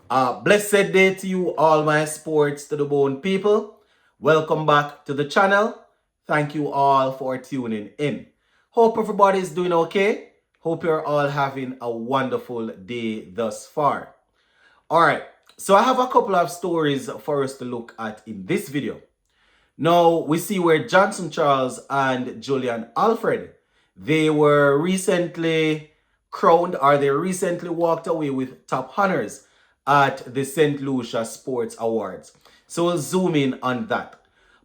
Blessed day to you, all my sports to the bone people. Welcome back to the channel. Thank you all for tuning in. Hope everybody is doing okay. Hope you're all having a wonderful day thus far. All right, so I have a couple of stories for us to look at in this video. Now, we see where Johnson Charles and Julian Alfred, they were recently crowned or they recently walked away with top honors at the St. Lucia Sports Awards. So we'll zoom in on that.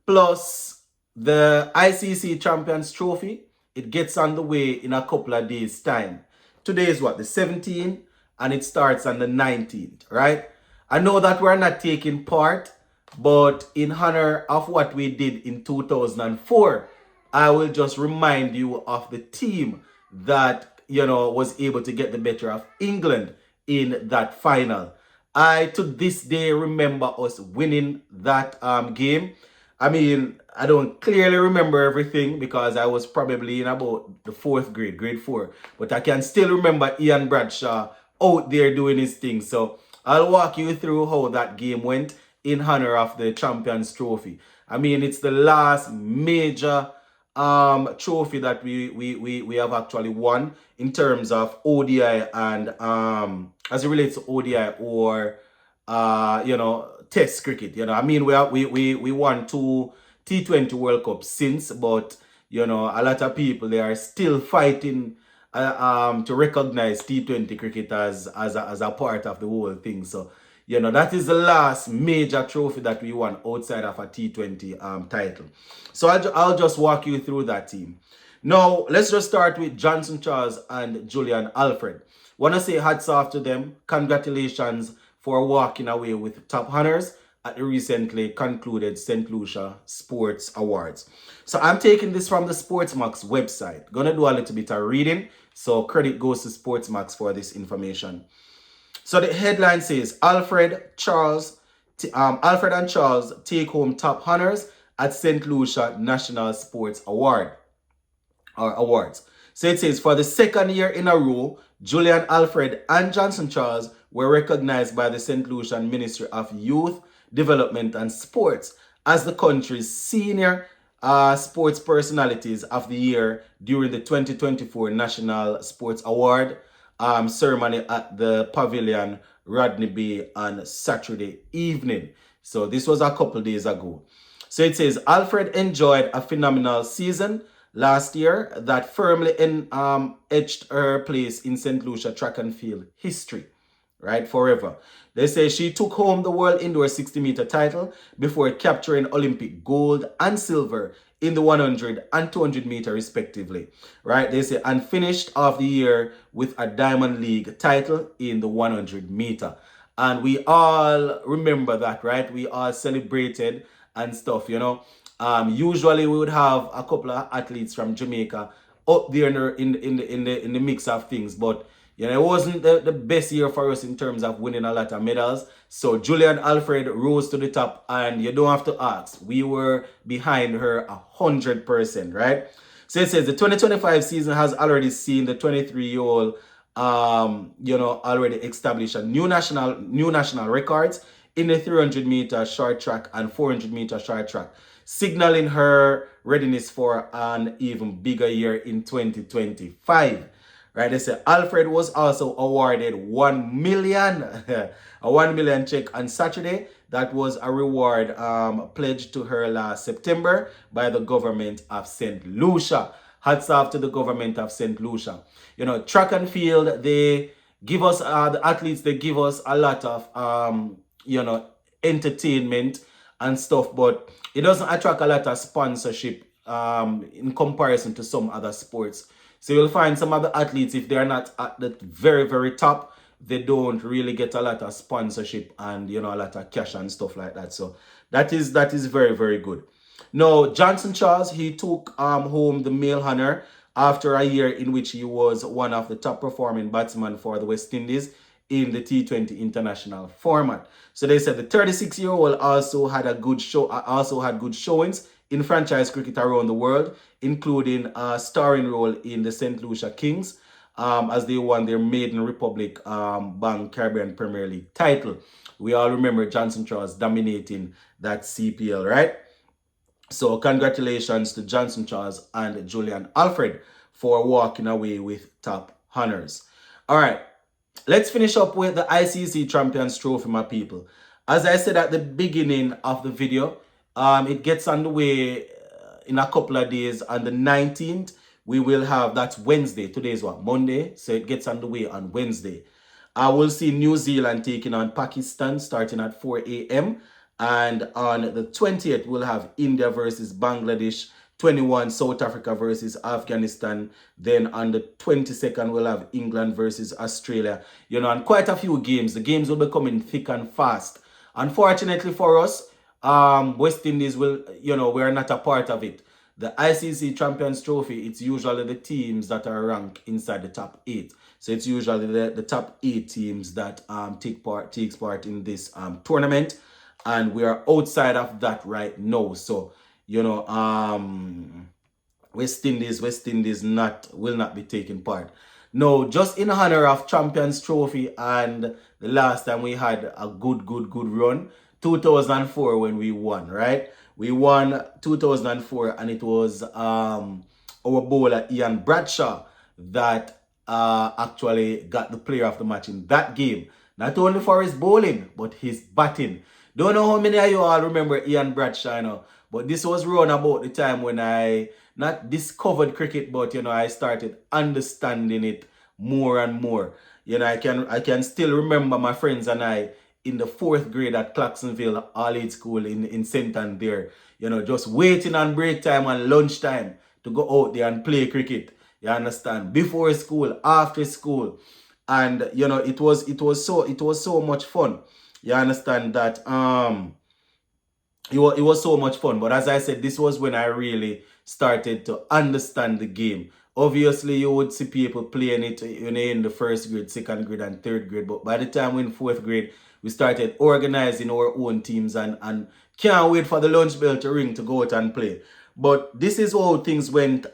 Plus, the ICC Champions Trophy, it gets on the way in a couple of days' time. Today is what, the 17th, and it starts on the 19th, right? I know that we're not taking part, but in honor of what we did in 2004, I will just remind you of the team that, was able to get the better of England in that final. I, to this day, remember us winning that game. I mean, I don't clearly remember everything because I was probably in about the fourth grade, grade 4. But I can still remember Ian Bradshaw out there doing his thing. So I'll walk you through how that game went in honor of the Champions Trophy. I mean, it's the last major trophy that we have actually won in terms of ODI and as it relates to ODI or test cricket. I mean, we won 2 T20 World Cups since, but a lot of people, they are still fighting to recognize T20 cricket as a part of the whole thing. So that is the last major trophy that we won outside of a T20 title. So I'll just walk you through that team. Now, let's just start with Johnson Charles and Julian Alfred. Want to say hats off to them. Congratulations for walking away with top honors at the recently concluded St. Lucia Sports Awards. So I'm taking this from the Sportsmax website. Gonna do a little bit of reading. So credit goes to Sportsmax for this information. So the headline says Alfred and Charles take home top honors at St. Lucia National Sports Awards. So it says for the second year in a row, Julian Alfred and Johnson Charles were recognized by the St. Lucian Ministry of Youth Development and Sports as the country's senior sports personalities of the year during the 2024 National Sports Award ceremony at the Pavilion Rodney Bay on Saturday evening. So this was a couple days ago. So it says Alfred enjoyed a phenomenal season last year that firmly etched her place in St. Lucia track and field history, right, forever. They say she took home the World Indoor 60-meter title before capturing Olympic gold and silver in the 100 and 200 meter respectively, right? They say, and finished off the year with a Diamond League title in the 100 meter. And we all remember that, right? We all celebrated and stuff, usually we would have a couple of athletes from Jamaica up there in the mix of things, but it wasn't the best year for us in terms of winning a lot of medals. So Julian Alfred rose to the top, and you don't have to ask. We were behind her 100%, right? So it says the 2025 season has already seen the 23-year-old, already establish a new national records in the 300 meter short track and 400 meter short track, signaling her readiness for an even bigger year in 2025. Right, they say Alfred was also awarded 1 million, a 1 million check on Saturday. That was a reward pledged to her last September by the government of St. Lucia. Hats off to the government of St. Lucia. Track and field, they give us, the athletes, they give us a lot of, entertainment and stuff, but it doesn't attract a lot of sponsorship in comparison to some other sports. So you'll find some other athletes, if they're not at the very, very top, they don't really get a lot of sponsorship and, a lot of cash and stuff like that. So that is very, very good. Now, Johnson Charles, he took home the male honor after a year in which he was one of the top performing batsmen for the West Indies in the T20 international format. So they said the 36-year-old also had good showings in franchise cricket around the world, including a starring role in the St. Lucia Kings as they won their maiden Republic Bank Caribbean Premier League title. We all remember Johnson Charles dominating that CPL, right? So congratulations to Johnson Charles and Julian Alfred for walking away with top honors. All right, let's finish up with the ICC Champions Trophy, my people. As I said at the beginning of the video, it gets underway in a couple of days. On the 19th, we will have, that's Wednesday. Today is what? Monday. So it gets underway on Wednesday. I will see New Zealand taking on Pakistan starting at 4 a.m. And on the 20th, we'll have India versus Bangladesh, 21 South Africa versus Afghanistan. Then on the 22nd, we'll have England versus Australia. You know, and quite a few games. The games will be coming thick and fast. Unfortunately for us, West Indies will, you know, we're not a part of it. The ICC Champions Trophy, it's usually the teams that are ranked inside the top 8. So it's usually the top 8 teams that takes part in this tournament. And we are outside of that right now. So, you know, West Indies will not be taking part. No, just in honor of Champions Trophy and the last time we had a good run, 2004 when we won, right? We won 2004 and it was our bowler Ian Bradshaw that actually got the player of the match in that game. Not only for his bowling, but his batting. Don't know how many of you all remember Ian Bradshaw, you know, but this was around about the time when I not discovered cricket, but you know, I started understanding it more and more. You know, I can still remember my friends and I in the 4th grade at Clarksonville All-Age School in St. Ann there, you know, just waiting on break time and lunchtime to go out there and play cricket. You understand? Before school, after school. And you know, it was so much fun. You understand that it was so much fun. But as I said, this was when I really started to understand the game. Obviously, you would see people playing it in the 1st grade, 2nd grade, and 3rd grade. But by the time we're in 4th grade, we started organizing our own teams and can't wait for the lunch bell to ring to go out and play. But this is how things went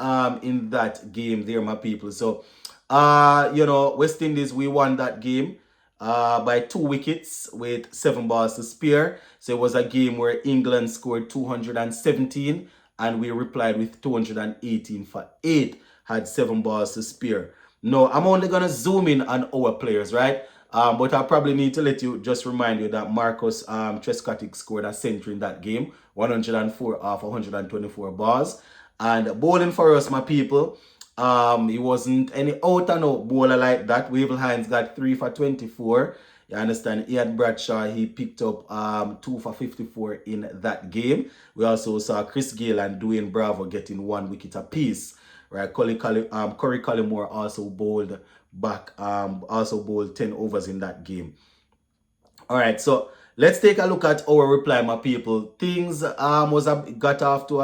in that game there, my people. So, you know, West Indies, we won that game by 2 wickets with 7 balls to spare. So it was a game where England scored 217 and we replied with 218 for 8, had 7 balls to spare. No, I'm only going to zoom in on our players, right? But I probably need to remind you that Marcus Trescothick scored a century in that game, 104 off 124 balls. And bowling for us, my people, he wasn't any out and out bowler like that. Wavell Hines got 3 for 24. You understand? Ian Bradshaw, he picked up 2 for 54 in that game. We also saw Chris Gayle and Dwayne Bravo getting 1 wicket apiece. Right? Corey Collymore also bowled back, also bowled 10 overs in that game. All right, so let's take a look at our reply, my people. Things got off to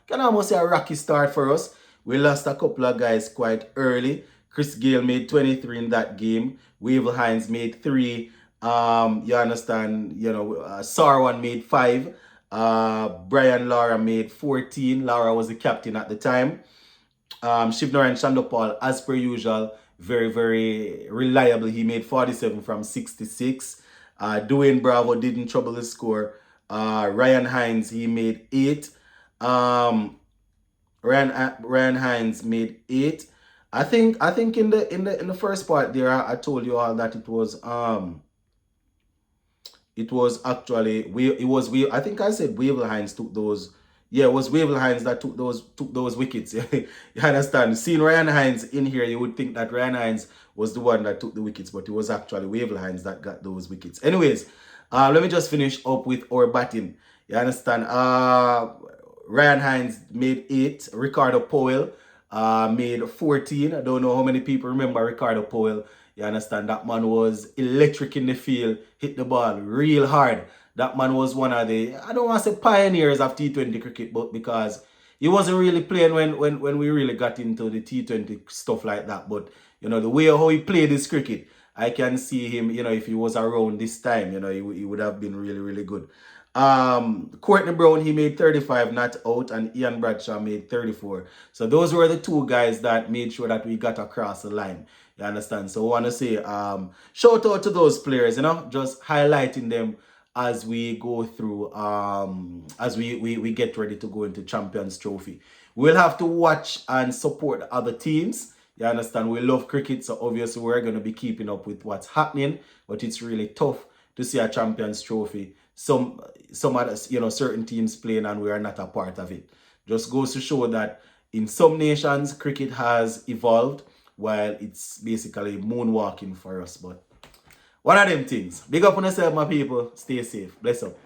can I almost say a rocky start for us. We lost a couple of guys quite early. Chris Gayle made 23 in that game. Wavell Hines made 3. You understand, you know, Sarwan made 5. Brian Lara made 14. Lara was the captain at the time. Shivnarine Chandopal, as per usual, very reliable. He made 47 from 66. Dwayne Bravo didn't trouble the score. Ryan Hines, he made 8. Ryan Hines made 8. I think in the first part there, I told you all that it was actually I think I said Wavell Hines took those. Yeah, it was Wavell Hines that took those wickets. You understand? Seeing Ryan Hines in here, you would think that Ryan Hines was the one that took the wickets, but it was actually Wavell Hines that got those wickets. Anyways, let me just finish up with our batting. You understand? Ryan Hines made 8. Ricardo Powell made 14. I don't know how many people remember Ricardo Powell. You understand? That man was electric in the field, hit the ball real hard. That man was one of the, I don't want to say pioneers of T20 cricket, but because he wasn't really playing when we really got into the T20 stuff like that. But, you know, the way how he played this cricket, I can see him, you know, if he was around this time, you know, he would have been really good. Courtney Brown, he made 35 not out, and Ian Bradshaw made 34. So those were the two guys that made sure that we got across the line. You understand? So I want to say shout out to those players, just highlighting them as we go through, as we get ready to go into Champions Trophy. We'll have to watch and support other teams. You understand? We love cricket, so obviously we're going to be keeping up with what's happening, but it's really tough to see a Champions Trophy. Some other, certain teams playing and we are not a part of it. Just goes to show that in some nations, cricket has evolved while it's basically moonwalking for us. But one of them things. Big up on yourself, my people. Stay safe. Bless up.